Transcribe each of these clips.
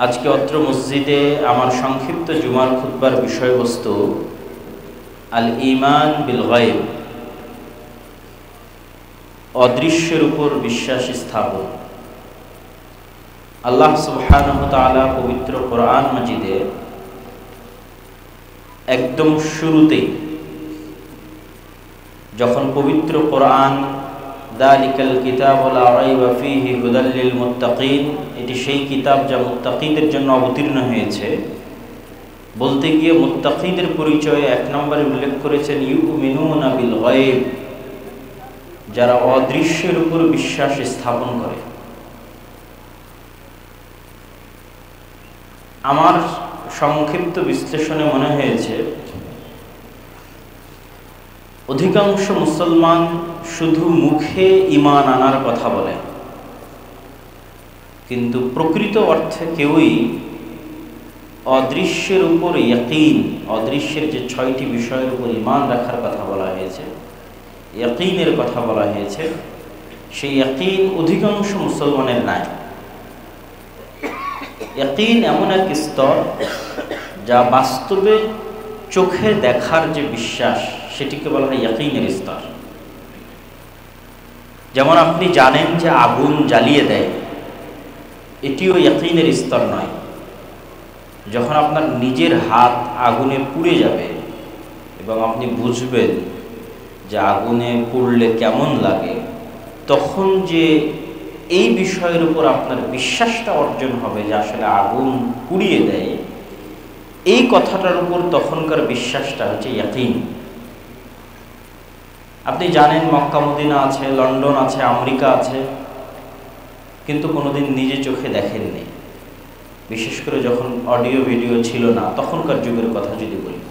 আজকে অত্র মসজিদে আমার সংক্ষিপ্ত জুমার খুতবার বিষয়বস্তু আল ঈমান বিল গায়ব, অদৃশ্যের উপর বিশ্বাস স্থাপন। আল্লাহ সুবহানাহু ওয়া তাআলা পবিত্র কোরআন মাজিদে একদম শুরুতেই যখন পবিত্র কোরআন যালিকাল কিতাবু লা রাইবা ফীহি হুদাল লিল মুত্তাকিন, এটি সেই কিতাব যা মুত্তাকিদের জন্য অবতীর্ণ হয়েছে, বলতে গিয়ে মুত্তাকিদের পরিচয়ে এক নম্বরে উল্লেখ করেছেন ইউমিনুনা বিল গায়ব, যারা অদৃশ্যের উপর বিশ্বাস স্থাপন করে। আমার সংক্ষিপ্ত বিশ্লেষণে মনে হয়েছে অধিকাংশ মুসলমান শুধু মুখে ঈমান আনার কথা বলে, কিন্তু প্রকৃত অর্থে কেউই অদৃশ্যের উপর ইয়াকিন, অদৃশ্যের যে 6টি বিষয়ের উপর ঈমান রাখার কথা বলা হয়েছে, ইয়াকিনের কথা বলা হয়েছে, সেই ইয়াকিন অধিকাংশ মুসলমানের নাই। ইয়াকিন এমন এক স্তর যা বাস্তবে চোখে দেখার যে বিশ্বাস, সেটিকে বলা হয় ইয়াকিনের স্তর। যেমন আপনি জানেন যে আগুন জ্বালিয়ে দেয়, এটিও ইয়াকিনের স্তর নয়। যখন আপনার নিজের হাত আগুনে পুড়ে যাবে এবং আপনি বুঝবেন যে আগুনে পুড়লে কেমন লাগে, তখন যে এই বিষয়ের উপর আপনার বিশ্বাসটা অর্জন হবে যে আসলে আগুন পুড়িয়ে দেয়, এই কথাটার উপর তখনকার বিশ্বাসটা হচ্ছে ইয়াকিন। আপনি জানেন মক্কা মদিনা আছে, লন্ডন আছে, আমেরিকা আছে, কিন্তু কোনোদিন নিজে চোখে দেখেননি। বিশেষ করে যখন অডিও ভিডিও ছিল না, তখনকার যুগের কথা যদি বলি,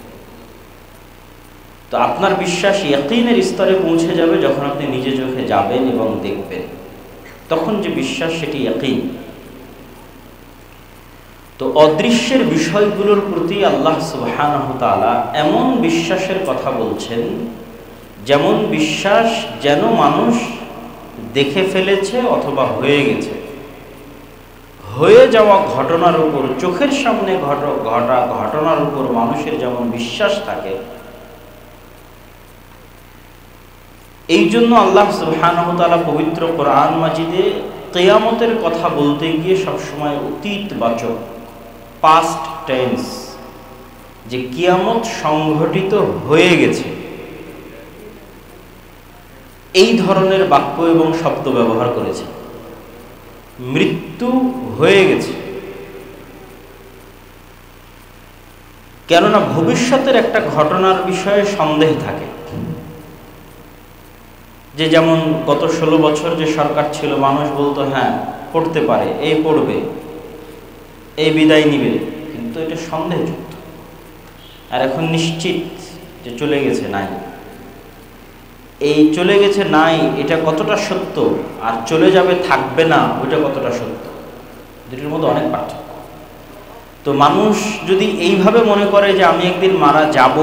তো আপনার বিশ্বাস ইয়াকিনের স্তরে পৌঁছে যাবে যখন আপনি নিজে চোখে যাবেন এবং দেখবেন, তখন যে বিশ্বাস সেটি ইয়াকিন। তো অদৃশ্যের বিষয়গুলোর প্রতি আল্লাহ সুবহানাহু ওয়া তাআলা এমন বিশ্বাসের কথা বলছেন, যেমন বিশ্বাস যেন মানুষ দেখে ফেলেছে অথবা হয়ে গেছে। হয়ে যাওয়া ঘটনার উপর, চোখের সামনে ঘটা ঘটনার উপর মানুষের যেমন বিশ্বাস থাকে, এই জন্য আল্লাহ সুবহানাহু ওয়া তাআলা পবিত্র কোরআন মাজিদে কিয়ামতের কথা বলতে গিয়ে সবসময় অতীতবাচক, পাস্ট টেন্স, যে কিয়ামত সংঘটিত হয়ে গেছে, এই ধরনের বাক্য এবং শব্দ ব্যবহার করেছে। মৃত্যু হয়ে গেছে, কেননা ভবিষ্যতের একটা ঘটনার বিষয়ে সন্দেহ থাকে। যে যেমন গত 16 বছর যে সরকার ছিল, মানুষ বলতো হ্যাঁ পড়তে পারে, এই পড়বে, এই বিদায় নিবে, কিন্তু এটা সন্দেহযুক্ত। আর এখন নিশ্চিত যে চলে গেছে নাই, এই চলে গেছে নাই এটা কতটা সত্য, আর চলে যাবে থাকবে না ওইটা কতটা সত্য, দুটির মধ্যে অনেক পার্থক্য। তো মানুষ যদি এইভাবে মনে করে যে আমি একদিন মারা যাব,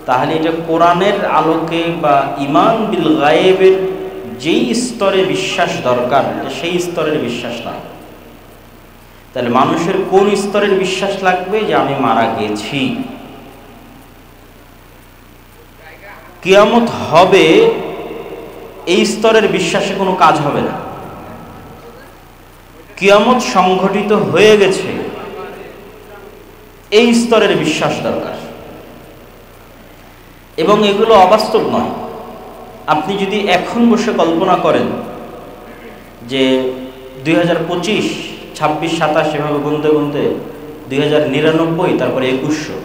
তাহলে এটা কোরআনের আলোকে বা ঈমান বিল গায়েবের যেই স্তরে বিশ্বাস দরকার, সেই স্তরের বিশ্বাস না। তাহলে মানুষের কোন স্তরের বিশ্বাস লাগবে? যে আমি মারা গেছি, কিয়ামত হবে, এই স্তরের বিশ্বাসে কোনো কাজ হবে না। কিয়ামত সংঘটিত হয়ে গেছে, এই স্তরের বিশ্বাস দরকার। এবং এগুলো অবাস্তব নয়। আপনি যদি এখন বসে কল্পনা করেন যে 2025, 26, 27 এভাবে গুনতে গুনতে 2099, তারপরে 2100,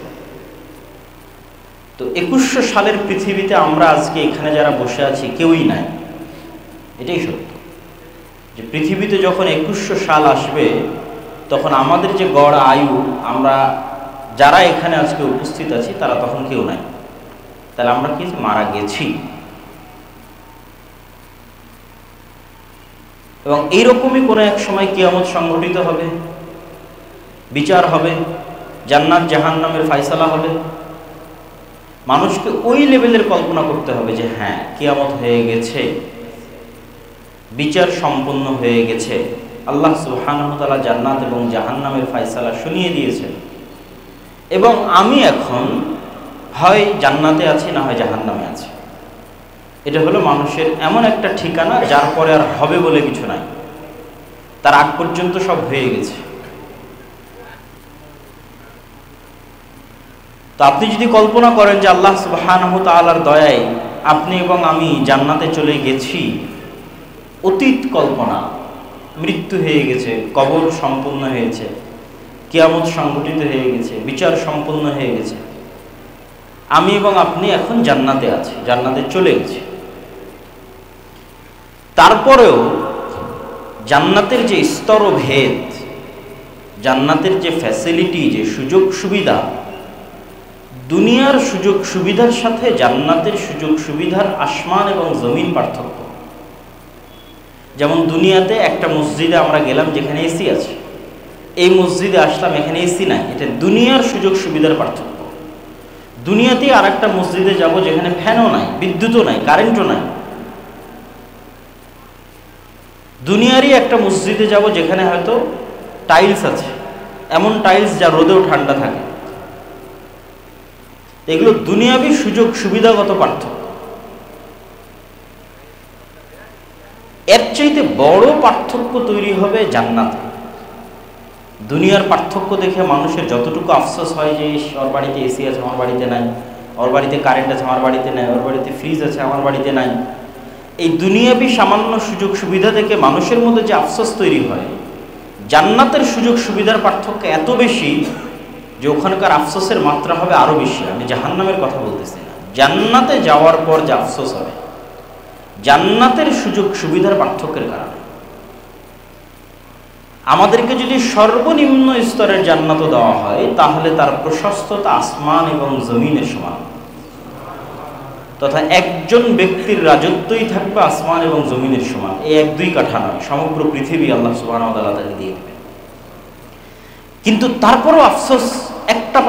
তো 2100 সালের পৃথিবীতে আমরা আজকে এখানে যারা বসে আছি কেউই নাই। এটাই সত্য যে পৃথিবীতে যখন 2100 সাল আসবে, তখন আমাদের যে গড় আয়ু, আমরা যারা এখানে আজকে উপস্থিত আছি তারা তখন কেউ নাই। তাহলে আমরা কি মারা গেছি। এবং এইরকমই কোনো এক সময় কিয়ামত সংঘটিত হবে, বিচার হবে, জান্নাত জাহান্নামের ফায়সালা হবে। মানুষকে ওই লেভেলের কল্পনা করতে হবে যে হ্যাঁ কিয়ামত হয়ে গেছে, বিচার সম্পন্ন হয়ে গেছে, আল্লাহ সুবহানাহু ওয়া তাআলা জান্নাত এবং জাহান্নামের ফয়সালা শুনিয়ে দিয়েছেন, এবং আমি এখন হয় জান্নাতে আছি না হয় জাহান্নামে আছি। এটা হলো মানুষের এমন একটা ঠিকানা যার পরে আর হবে বলে কিছু নাই, তার আগ পর্যন্ত সব হয়ে গেছে। তো আপনি যদি কল্পনা করেন যে আল্লাহ সুবহানাহু ওয়া তাআলার দয়ায় আপনি এবং আমি জান্নাতে চলে গেছি, অতীত কল্পনা, মৃত্যু হয়ে গেছে, কবর সম্পূর্ণ হয়েছে, কিয়ামত সংঘটিত হয়ে গেছে, বিচার সম্পূর্ণ হয়ে গেছে, আমি এবং আপনি এখন জান্নাতে আছি, জান্নাতে চলে গেছি। তারপরেও জান্নাতের যে স্তরভেদ, জান্নাতের যে ফ্যাসিলিটি, যে সুযোগ সুবিধা, দুনিয়ার সুযোগ সুবিধার সাথে জান্নাতের সুযোগ সুবিধার আসমান এবং জমিন পার্থক্য। যেমন দুনিয়াতে একটা মসজিদে আমরা গেলাম যেখানে এসি আছে, এই মসজিদে আসলাম এখানে এসি নাই, এটা দুনিয়ার সুযোগ সুবিধার পার্থক্য। দুনিয়াতে আর একটা মসজিদে যাব যেখানে ফ্যানও নাই, বিদ্যুৎও নাই, কারেন্টও নাই। দুনিয়ারই একটা মসজিদে যাব যেখানে হয়তো টাইলস আছে, এমন টাইলস যা রোদেও ঠান্ডা থাকে। এগুলো দুনিয়াবি সুযোগ সুবিধাগত পার্থক্য। এর চাইতে বড় পার্থক্য তৈরি হবে জান্নাতে। দুনিয়ার পার্থক্য দেখে মানুষের যতটুকু আফসোস হয় যে ওর বাড়িতে এসি আছে আমার বাড়িতে নাই, ওর বাড়িতে কারেন্ট আছে আমার বাড়িতে নাই, ওর বাড়িতে ফ্রিজ আছে আমার বাড়িতে নাই, এই দুনিয়াবি সামান্য সুযোগ সুবিধা থেকে মানুষের মধ্যে যে আফসোস তৈরি হয়, জান্নাতের সুযোগ সুবিধার পার্থক্য এত বেশি যে ওখানকার আফসোসের মাত্রা হবে আরো বেশি। আমি জাহান্নামের কথা বলতেছি না, জান্নাতে যাওয়ার পর যে আফসোস হবে জান্নাতের সুযোগ সুবিধার পার্থক্যের কারণে। আমাদেরকে যদি সর্বনিম্ন স্তরের জান্নাত দেওয়া হয় তাহলে তার প্রশস্ততা আসমান এবং জমিনের সমান, তথা একজন ব্যক্তির রাজত্বই থাকবে আসমান এবং জমিনের সমান। এই এক দুই কাঠা নয়, সমগ্র পৃথিবী আল্লাহ সুবহানাহু ওয়া তাআলা তাকে দিয়ে দেবেন। কিন্তু তারপরও আফসোস, একটা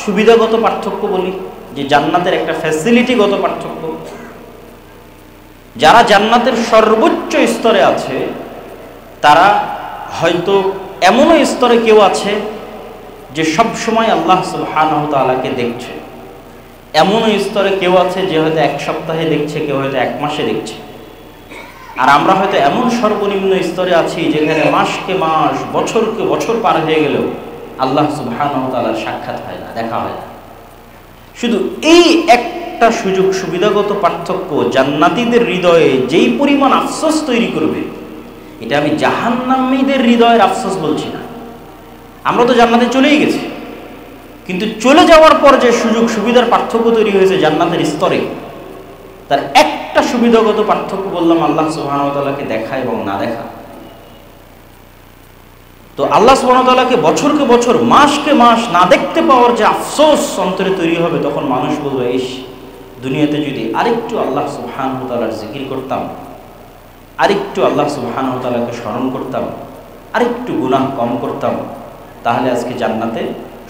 সুবিধাগত পার্থক্য বলি, যে জান্নাতের একটা ফ্যাসিলিটিগত পার্থক্য। যারা জান্নাতের সর্বোচ্চ স্তরে আছে তারা হয়তো এমনও স্তরে কেউ আছে যে সব সময় আল্লাহ সুবহানাহু ওয়া তাআলাকে দেখছে, এমনও স্তরে কেউ আছে যে হয়তো এক সপ্তাহে দেখছে, কেউ হয়তো এক মাসে দেখছে। আর আমরা হয়তো এমন সর্বনিম্ন স্তরে আছি যেখানে মাসকে মাস, বছরকে বছর পার হয়ে গেলেও আল্লাহ সুবহানাহু ওয়া তাআলার সাক্ষাৎ হয় না, দেখা হয় না। শুধু এই একটা সুযোগ সুবিধাগত পার্থক্য জান্নাতীদের হৃদয়ে যেই পরিমাণ আফসোস তৈরি করবে, এটা আমি জাহান্নামীদের হৃদয়ের আফসোস বলছি না। আমরা তো জান্নাতে চলেই গেছি, কিন্তু চলে যাওয়ার পর যে সুযোগ সুবিধার পার্থক্য তৈরি হয়েছে জান্নাতের স্তরে, তার একটা সুবিধাগত পার্থক্য বললাম আল্লাহ সুবহানাহু ওয়া তাআলাকে দেখা এবং না দেখা। তো আল্লাহ সুবহানাহু ওয়া তাআলাকে বছরকে বছর, মাসকে মাস না দেখতে পাওয়ার যে আফসোস অন্তরে তৈরি হবে, তখন মানুষ বলবে, ইস, দুনিয়াতে যদি আরেকটু আল্লাহ সুবহানাহু ওয়া তাআলার জিকির করতাম, আরেকটু আল্লাহ সুবহানাহু ওয়া তাআলাকে স্মরণ করতাম, আরেকটু গুনাহ কম করতাম, তাহলে আজকে জান্নাতে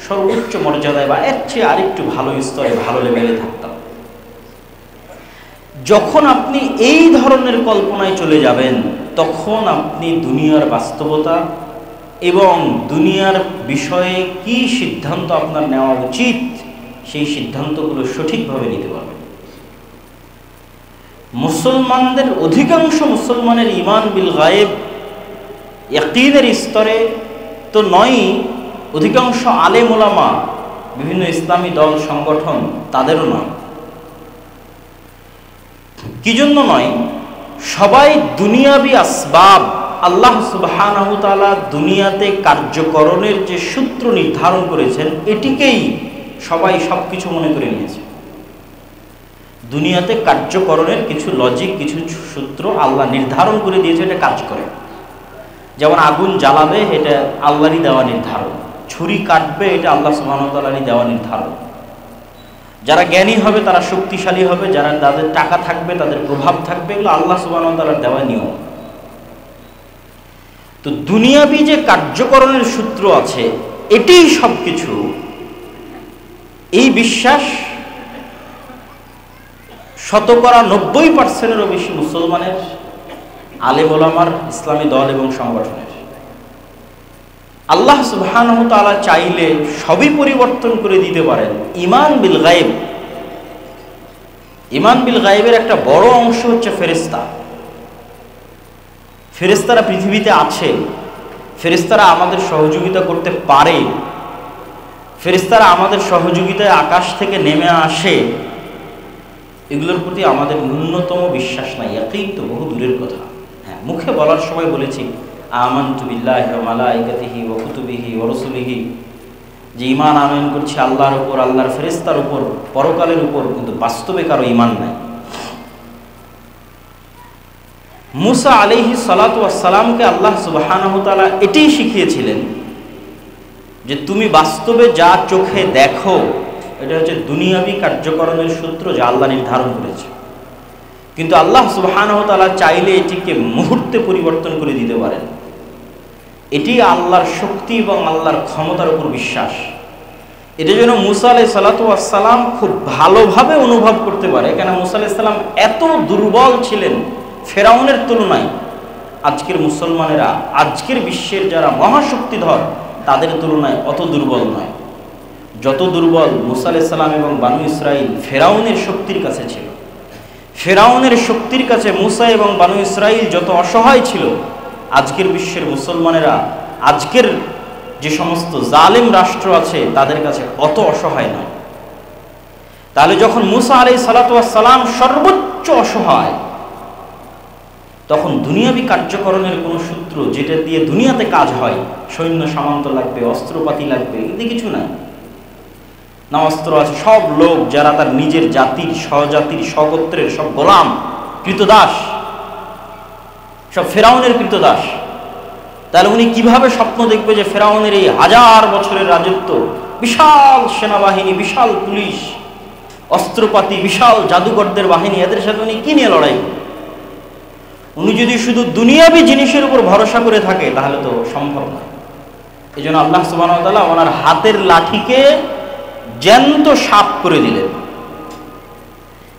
সর্বোচ্চ মর্যাদায় বা এর চেয়ে আরেকটু ভালো স্তরে, ভালো লেভেলে থাকতাম। যখন আপনি এই ধরনের কল্পনায় চলে যাবেন, তখন আপনি দুনিয়ার বাস্তবতা এবং দুনিয়ার বিষয়ে কি সিদ্ধান্ত আপনার নেওয়া উচিত, সেই সিদ্ধান্তগুলো সঠিকভাবে নিতে পারবেন। মুসলমানদের অধিকাংশ মুসলমানের ঈমান বিল গায়েব, ইয়াকিনের স্তরে তো নয়, অধিকাংশ আলেম ওলামা, বিভিন্ন ইসলামী দল সংগঠন, তাদেরও নয়। কি জন্য নয়? সবাই দুনিয়াবি আসবাব, আল্লাহ সুবহানাহু ওয়া তাআলা দুনিয়াতে কার্যকরণের যে সূত্র নির্ধারণ করেছেন, এটিকেই সবাই সবকিছু মনে করে নিয়েছে। দুনিয়াতে কার্যকরণের কিছু লজিক, কিছু সূত্র আল্লাহ নির্ধারণ করে দিয়েছে, এটা কাজ করে। যেমন আগুন জ্বালাবে, এটা আল্লাহরই দেওয়া নির্ধারণ। ছুরি কাটবে, এটা আল্লাহ সুবহানাহু ওয়া তাআলারই দেওয়া নির্ধারণ। যারা জ্ঞানী হবে তারা শক্তিশালী হবে, যারা তাদের টাকা থাকবে, তাদের প্রভাব থাকবে, এগুলো আল্লাহ সুবহানাহু ওয়া তাআলার দেওয়া নিয়ম। তো দুনিয়াবি যে কার্যকরণের সূত্র আছে, এটাই সবকিছু। এই বিশ্বাস 90% বেশি মুসলমানের, আলেম ওলামার, ইসলামী দল এবং সংগঠনের। আল্লাহ সুবহানাহু ওয়া তাআলা চাইলে সবই পরিবর্তন করে দিতে পারেন। ঈমান বিল গায়ব, ঈমান বিল গায়বের একটা বড় অংশ হচ্ছে ফেরেশতা। ফেরেশতারা পৃথিবীতে আছে, ফেরেশতারা আমাদের সহযোগিতা করতে পারে, ফেরেশতারা আমাদের সহযোগিতায় আকাশ থেকে নেমে আসে, এগুলোর প্রতি আমাদের ন্যূনতম বিশ্বাস নাই। ইয়াকিন তো বহু দূরের কথা। হ্যাঁ, মুখে বলার সময় বলেছি আমানতু বিল্লাহি ওয়া মালাইকাতিহি ওয়া কুতুবিহি ওয়া রাসূলিহি, যে ঈমান আনয়ন করছি আল্লাহর উপর, আল্লাহর ফেরেশতার উপর, পরকালের উপর, কিন্তু বাস্তবে কারো ঈমান নাই। মুসা আলাইহিস সালাতু ওয়াস সালামকে আল্লাহ সুবহানাহু ওয়া তাআলা এটাই শিখিয়েছিলেন যে তুমি বাস্তবে যা চোখে দেখো এটা হচ্ছে দুনিয়াবি কার্যকরণের সূত্র যা আল্লাহ নির্ধারণ করেছে, কিন্তু আল্লাহ সুবহানাহু ওয়া তাআলা চাইলে এটিকে মুহূর্তে পরিবর্তন করে দিতে পারেন। এটি আল্লাহর শক্তি এবং আল্লাহর ক্ষমতার উপর বিশ্বাস। এটা যেন মুসা আলাইহিস সালাতু ওয়াস সালাম খুব ভালোভাবে অনুভব করতে পারে, কেন মুসা আলাইহিস সালাম এত দুর্বল ছিলেন ফেরাউনের তুলনায়। আজকের মুসলমানেরা, আজকের বিশ্বের যারা মহাশক্তিধর, তাদের তুলনায় অত দুর্বল নয়। যত দুর্বল মুসা আলাইহিস সালাম এবং বানু ইসরাইল ফেরাউনের শক্তির কাছে ছিল, ফেরাউনের শক্তির কাছে মুসা এবং বানু ইসরাইল যত অসহায় ছিল, আজকের বিশ্বের মুসলমানেরা, আজকের যে সমস্ত জালেম রাষ্ট্র আছে তাদের কাছে অত অসহায় নয়। তাহলে যখন মুসা আলাইহিস সালাতু ওয়াস সালাম সর্বোচ্চ অসহায়, তখন দুনিয়াবি কার্যকরণের কোনো সূত্র যেটা দিয়ে দুনিয়াতে কাজ হয়, সৈন্য সামন্ত লাগবে, অস্ত্রপাতি লাগবে, এতে কিছু নাই। না অস্ত্র আছে, সব লোক যারা তার নিজের জাতির, স্বজাতির, স্বগোত্রের সব গোলাম, কৃতদাস, সব ফেরাউনের কৃতদাস। তাহলে উনি কিভাবে স্বপ্ন দেখবে যে ফেরাউনের এই 1000 বছরের রাজত্ব, বিশাল সেনাবাহিনী, বিশাল পুলিশ, অস্ত্রপাতি, বিশাল জাদুকরদের বাহিনী, এদের সাথে উনি কি নিয়ে লড়াই করবেন? উনি যদি শুধু দুনিয়াবী জিনিসের উপর ভরসা করে থাকে তাহলে তো সম্ভব নয়। এই জন্য আল্লাহ সুবহানাহু ওয়া তাআলা ওনার হাতের লাঠিকে জ্যান্ত সাপ করে দিলেন,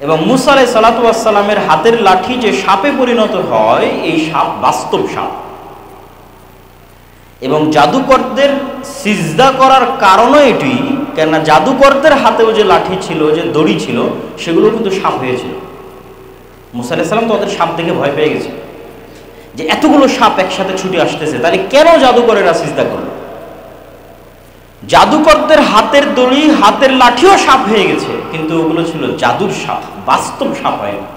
এবং মুসা আলাইহিস সালাতু ওয়াস সালামের হাতের লাঠি যে সাপে পরিণত হয়, এই সাপ বাস্তব সাপ। এবং জাদুকরদের সিজদা করার কারণও এটি, কেননা জাদুকরদের হাতেও যে লাঠি ছিল, যে দড়ি ছিল, সেগুলো কিন্তু সাপ হয়েছিল। মুসা আলাইহিস সালাম তো ওদের সাপ দেখে ভয় পেয়ে গেছে যে এতগুলো সাপ একসাথে ছুটে আসতেছে, তাহলে কেন জাদুকরেরা সিজদা করলো? জাদুকরদের হাতের দড়ি, হাতের লাঠিও সাপ হয়ে গেছে, কিন্তু ওগুলো ছিল জাদুর সাপ, বাস্তব সাপ হয় না।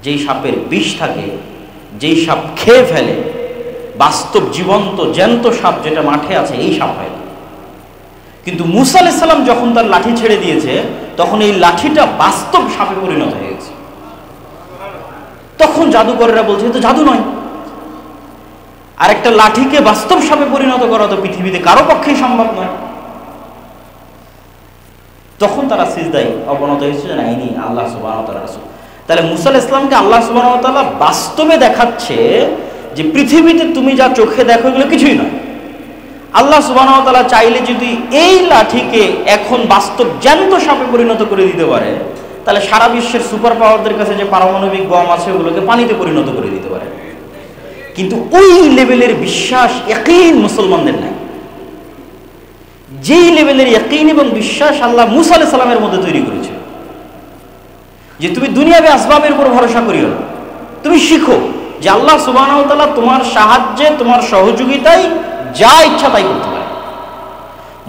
যেই সাপের বিষ থাকে, যেই সাপ খেয়ে ফেলে, বাস্তব জীবন্ত জ্যান্ত সাপ যেটা মাঠে আছে, এই সাপ হয় না। কিন্তু মুসা আলাইহিস সালাম যখন তার লাঠি ছেড়ে দিয়েছে, তখন এই লাঠিটা বাস্তব সাপে পরিণত হয়ে গেছে। তখন জাদুকরেরা বলছে তো জাদু নয়। আর একটা লাঠিকে বাস্তব সাপে পরিণত করা তো পৃথিবীতে কারো পক্ষেই সম্ভব নয়। তখন তারা সিজদায় অবনত হয়েছে, না ইনি আল্লাহ সুবহানাহু ওয়া তাআলার রাসূল। তাহলে মুসা আলাইহিস সালামকে আল্লাহ সুবহানাহু ওয়া তাআলা বাস্তবে দেখাচ্ছে যে পৃথিবীতে তুমি যা চোখে দেখো এগুলো কিছুই নয়। আল্লাহ সুবহানাহু ওয়া তাআলা চাইলে যদি এই লাঠিকে এখন বাস্তব জ্যান্ত সাপে পরিণত করে দিতে পারে, তাহলে সারা বিশ্বের সুপার পাওয়ারদের কাছে যে পারমাণবিক বম আছে ওগুলোকে পানিতে পরিণত করে দিতে পারে। কিন্তু ওই লেভেলের বিশ্বাস, ইয়াকিন মুসলমানদের নাই। যেই লেভেলের ইয়াকিন এবং বিশ্বাস আল্লাহ মুসা আলাইহিস সালামের মধ্যে তৈরি করেছে, যে তুমি দুনিয়াবী আসবাবের উপর ভরসা করিও না, তুমি শিখো যে আল্লাহ সুবহানাহু ওয়া তাআলা তোমার সাহায্যে, তোমার সহযোগিতায় যা ইচ্ছা তাই করতে পারে।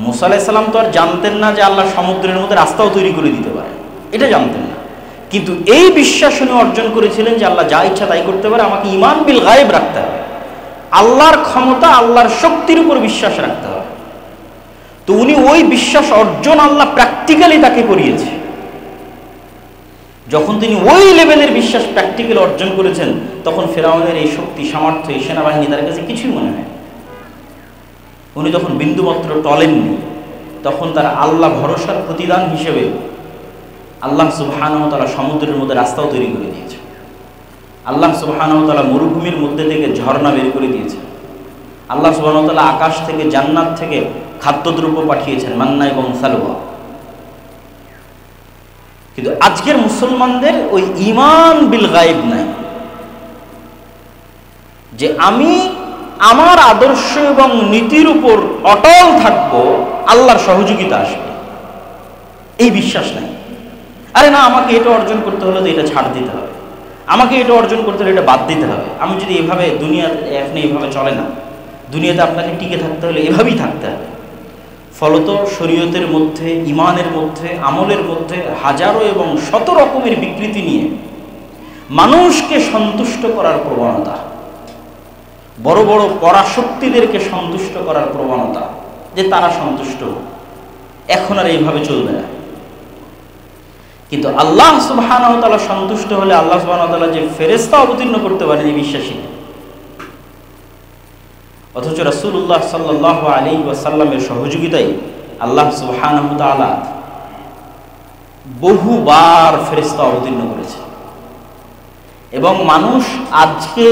মুসা আলাইহিস সালাম তো আর জানতেন না যে আল্লাহ সমুদ্রের মধ্যে রাস্তাও তৈরি করে দিতে পারে, এটা জানতেন না। কিন্তু এই বিশ্বাস উনি অর্জন করেছিলেন যে আল্লাহ যা ইচ্ছা তাই করতে পারে, আমাকে ঈমান বিল গায়ব রাখতে হবে, আল্লাহর ক্ষমতা, আল্লাহর শক্তির উপর বিশ্বাস রাখতে হবে। তো উনি ওই বিশ্বাস অর্জন আল্লাহ প্র্যাকটিক্যালি তাকে করিয়েছে। যখন তিনি ওই লেভেলের বিশ্বাস প্র্যাকটিক্যালি অর্জন করেছেন, তখন ফেরাউনের এই শক্তি, সামর্থ্য, এই সেনাবাহিনী তার কাছে কিছুই মনে হয়। উনি তখন বিন্দুমাত্র টলেননি। তখন তারা আল্লাহ ভরসার প্রতিদান হিসেবে আল্লাহ সুবহানাহু ওয়া তাআলা সমুদ্রের মধ্যে রাস্তাও তৈরি করে দিয়েছে। আল্লাহ সুবহানাহু ওয়া তাআলা মরুভূমির মধ্যে থেকে ঝর্ণা বের করে দিয়েছে। আল্লাহ সুবহানাহু ওয়া তাআলা আকাশ থেকে, জান্নাত থেকে খাদ্যদ্রব্য পাঠিয়েছেন, মান্না এবং সালওয়া। কিন্তু আজকের মুসলমানদের ওই ঈমান বিল গায়ব নাই, যে আমি আমার আদর্শ এবং নীতির উপর অটল থাকব, আল্লাহর সহযোগিতা আসবে, এই বিশ্বাস নাই। আরে না, আমাকে এটা অর্জন করতে হলে তো এটা ছাড় দিতে হবে, আমাকে এটা অর্জন করতে হলে এটা বাদ দিতে হবে। আমি যদি এভাবে দুনিয়াতে, আপনি এভাবে চলে না, দুনিয়াতে আপনাকে টিকে থাকতে হলে এভাবেই থাকতে হবে। ফলত শরীয়তের মধ্যে, ইমানের মধ্যে, আমলের মধ্যে হাজারো এবং শত রকমের বিকৃতি নিয়ে মানুষকে সন্তুষ্ট করার প্রবণতা, বড় বড় পরাশক্তিদেরকে সন্তুষ্ট করার প্রবণতা, যে তারা সন্তুষ্ট, এখন আর এইভাবে চলবে না। কিন্তু আল্লাহ সুবহানাহু ওয়া তাআলা সন্তুষ্ট হলে আল্লাহ সুবহানাহু ওয়া তাআলা যে ফেরেশতা অবতীর্ণ করতে পারেন এই বিশ্বাসী। অথচ রাসূলুল্লাহ সাল্লাল্লাহু আলাইহি ওয়াসাল্লামের সহযোগিতায় আল্লাহ সুবহানাহু ওয়া তাআলা বহুবার ফেরেশতা অবতীর্ণ করেছে। এবং মানুষ আজকে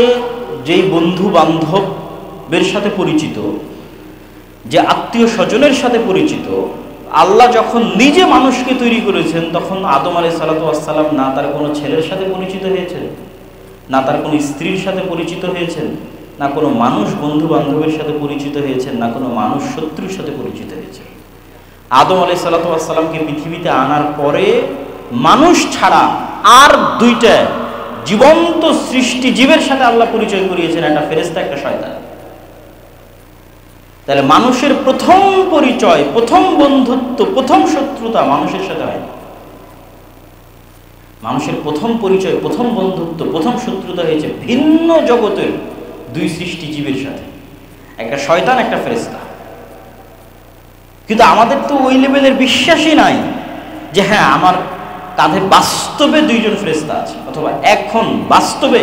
যেই বন্ধু বান্ধবের সাথে পরিচিত, যে আত্মীয় স্বজনের সাথে পরিচিত, আল্লাহ যখন নিজে মানুষকে তৈরি করেছেন তখন আদম আলাইহিস সালাতু ওয়াস সালাম না তার কোনো ছেলের সাথে পরিচিত হয়েছেন, না তার কোনো স্ত্রীর সাথে পরিচিত হয়েছেন, না কোনো মানুষ বন্ধু বান্ধবের সাথে পরিচিত হয়েছেন, না কোনো মানুষ শত্রুর সাথে পরিচিত হয়েছেন। আদম আলাইহিস সালাতু ওয়াস সালামকে পৃথিবীতে আনার পরে মানুষ ছাড়া আর দুইটা জীবন্ত সৃষ্টি জীবের সাথে আল্লাহ পরিচয় করিয়েছেন, একটা ফেরেশতা, একটা শয়তান। তাহলে মানুষের প্রথম পরিচয়, প্রথম বন্ধুত্ব, প্রথম শত্রুতা মানুষের সাথে হয় না। মানুষের প্রথম পরিচয়, প্রথম বন্ধুত্ব, প্রথম শত্রুতা হয়েছে ভিন্ন জগতের দুই সৃষ্টি জীবের সাথে, একটা শয়তান, একটা ফেরেশতা। কিন্তু আমাদের তো ওই লেভেলের বিশ্বাসই নাই যে হ্যাঁ আমার কাঁধে বাস্তবে দুইজন ফেরেশতা আছে, অথবা এখন বাস্তবে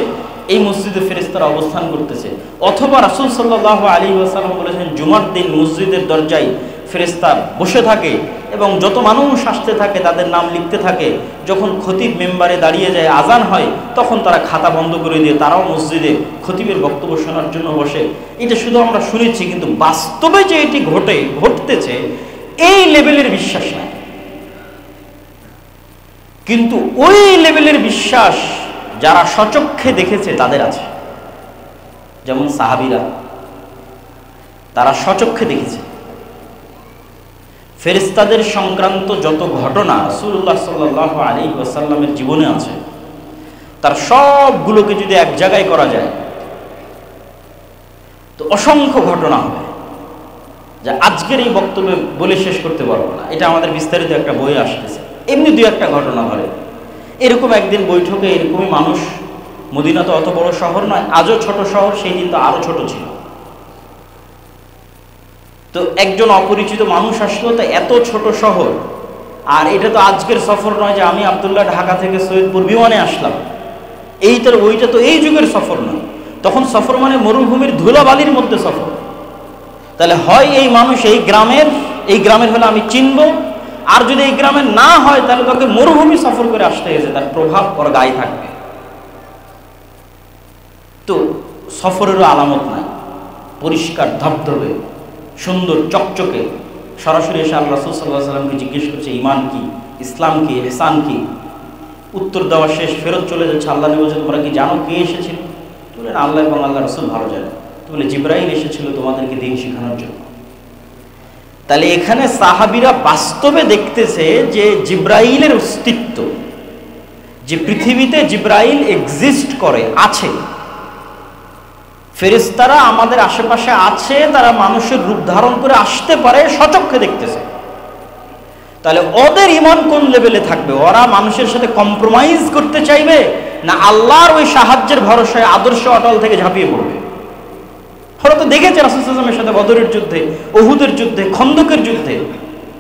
এই মসজিদে ফেরেশতারা অবস্থান করতেছে, অথবা রাসূল সাল্লাল্লাহু আলাইহি ওয়াসাল্লাম বলেছেন জুমার দিন মসজিদের দরজায় ফেরেশতা বসে থাকে এবং যত মানুষ আসতে থাকে তাদের নাম লিখতে থাকে। যখন খতিব মেম্বারে দাঁড়িয়ে যায়, আজান হয়, তখন তারা খাতা বন্ধ করে দিয়ে তারাও মসজিদে খতিবের বক্তব্য শোনার জন্য বসে। এটা শুধু আমরা শুনেছি, কিন্তু বাস্তবে যে এটি ঘটতেছে এই লেভেলের বিশ্বাস নাই। কিন্তু ওই লেভেলের বিশ্বাস যারা সচক্ষে দেখেছে তাদের আছে। যেমন সাহাবীরা, তারা সচক্ষে দেখেছে ফেরেশতাদের সংক্রান্ত যত ঘটনা রাসূলুল্লাহ সাল্লাল্লাহু আলাইহি ওয়াসাল্লামের জীবনে আছে, তার সবগুলোকে যদি এক জায়গায় করা যায় তো অসংখ্য ঘটনা হবে, যা আজকের এই বক্তব্যে বলে শেষ করতে পারবো না। এটা আমাদের বিস্তারিত একটা বই আসতেছে, এমনি দুই একটা ঘটনা ধরে। এরকম একদিন বৈঠকে এরকমই মানুষ, মদিনা তো অত বড় শহর নয়, আজও ছোট শহর, সেই দিন তো আরো ছোট ছিল। তো একজন অপরিচিত মানুষ আসলো, তো এত ছোট শহর, আর এটা তো আজকের সফর নয় যে আমি আব্দুল্লাহ ঢাকা থেকে সৈয়দপুর বিমানে আসলাম, ওইটা তো এই যুগের সফর নয়। তখন সফর মানে মরুভূমির ধুলাবালির মধ্যে সফর। তাহলে হয় এই মানুষ এই গ্রামের হলে আমি চিনব, আর যদি এই গ্রামের না হয় তাহলে তোকে মরুভূমি সফর করে আসতে হয়েছে, তার প্রভাব ওর গায়ে থাকবে। তো সফরেরও আলামত নাই, পরিষ্কার ধবধবে সুন্দর চকচকে। সরাসরি এসে আল্লাহ রাসূল সাল্লাল্লাহু আলাইহি ওয়াসাল্লামকে জিজ্ঞেস করছে ইমান কি, ইসলাম কি, ইহসান কি। উত্তর দেওয়া শেষ, ফেরত চলে যাচ্ছে। আল্লাহ নবী বলছেন তোমরা কি জানো কে এসেছিল? বললেন আল্লাহ এবং আল্লাহ রাসূল ভালো জানে। তো বলে জিবরাইল এসেছিল তোমাদেরকে দ্বীন শেখানোর জন্য। তাহলে এখানে সাহাবীরা বাস্তবে দেখতেছে যে জিবরাইলের অস্তিত্ব, যে পৃথিবীতে জিবরাইল এক্সিস্ট করে, আছে। ফেরেশতারা আমাদের আশেপাশে আছে, তারা মানুষের রূপ ধারণ করে আসতে পারে, সচক্ষে দেখতেছে। তাহলে ওদের ঈমান কোন লেভেলে থাকবে? ওরা মানুষের সাথে কম্প্রোমাইজ করতে চাইবে, না আল্লাহর ওই সাহায্যের ভরসায় আদর্শ অটল থেকে ঝাঁপিয়ে পড়বে? ওরা তো দেখেছে রাসূল সাল্লাল্লাহু আলাইহি ওয়াসাল্লামের সাথে বদরের যুদ্ধে, উহুদের যুদ্ধে, খন্দকের যুদ্ধে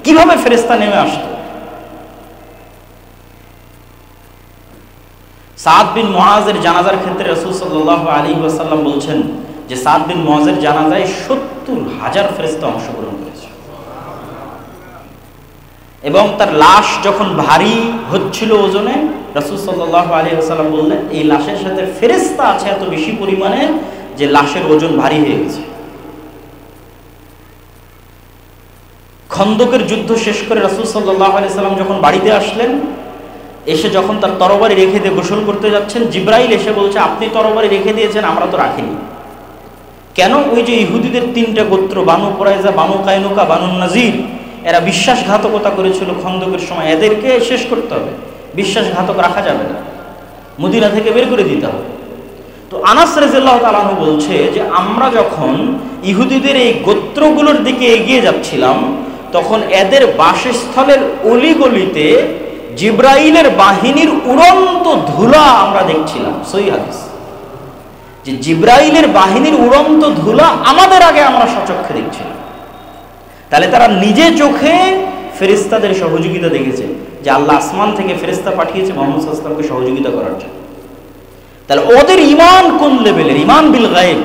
কিভাবে ফেরেশতা নেমে আসতো। সাদ বিন মুআজের জানাজার ক্ষেত্রে রাসূল সাল্লাল্লাহু আলাইহি ওয়াসাল্লাম বলছেন যে সাদ বিন মুআজের জানাজায় ৭০,০০০ ফেরেশতা অংশগ্রহণ করেছে, এবং তার লাশ যখন ভারী হচ্ছিল ওজনে, রাসূল সাল্লাল্লাহু আলাইহি ওয়াসাল্লাম বললেন এই লাশের সাথে ফেরেশতা আছে এত বেশি পরিমাণে যে লাশের ওজন ভারী হয়ে গেছে। খন্দকের যুদ্ধ শেষ করে রাসূল সাল্লাল্লাহু আলাইহি ওয়াসাল্লাম যখন বাড়িতে আসলেন, এসে যখন তার তরবারি রেখে দিয়ে গোসল করতে যাচ্ছেন, জিবরাইল এসে বলছে আপনি তরবারি রেখে দিয়েছেন, আমরা তো রাখিনি। কেন? ওই যে ইহুদিদের 3টা গোত্র, বানু কুরাইজা, বানু কায়নুকা, বানু নাজির, এরা বিশ্বাসঘাতকতা করেছিল খন্দকের সময়। এদেরকে শেষ করতে হবে, বিশ্বাসঘাতক রাখা যাবে না, মদিনা থেকে বের করে দিতে হবে। তো আনাস রাদিয়াল্লাহু তাআলা আনহু বলছে যে আমরা যখন ইহুদিদের এই গোত্রগুলোর দিকে এগিয়ে যাচ্ছিলাম, তখন এদের বাসস্থলের অলিগলিতে জিব্রাইলের বাহিনীর উড়ন্ত ধুলা আমরা দেখছিলাম। সহিহ হাদিস, যে জিব্রাইলের বাহিনীর উড়ন্ত ধুলা আমাদের আগে আমরা সচক্ষে দেখছিলাম। তাহলে তারা নিজে চোখে ফেরেশতাদের সহযোগিতা দেখেছে, যে আল্লাহ আসমান থেকে ফেরেশতা পাঠিয়েছে মুহাম্মদ সাল্লাল্লাহু আলাইহি ওয়াসাল্লামকে সহযোগিতা করার জন্য। তাহলে ওদের ঈমান কোন লেভেলের? ঈমান বিল গায়ব,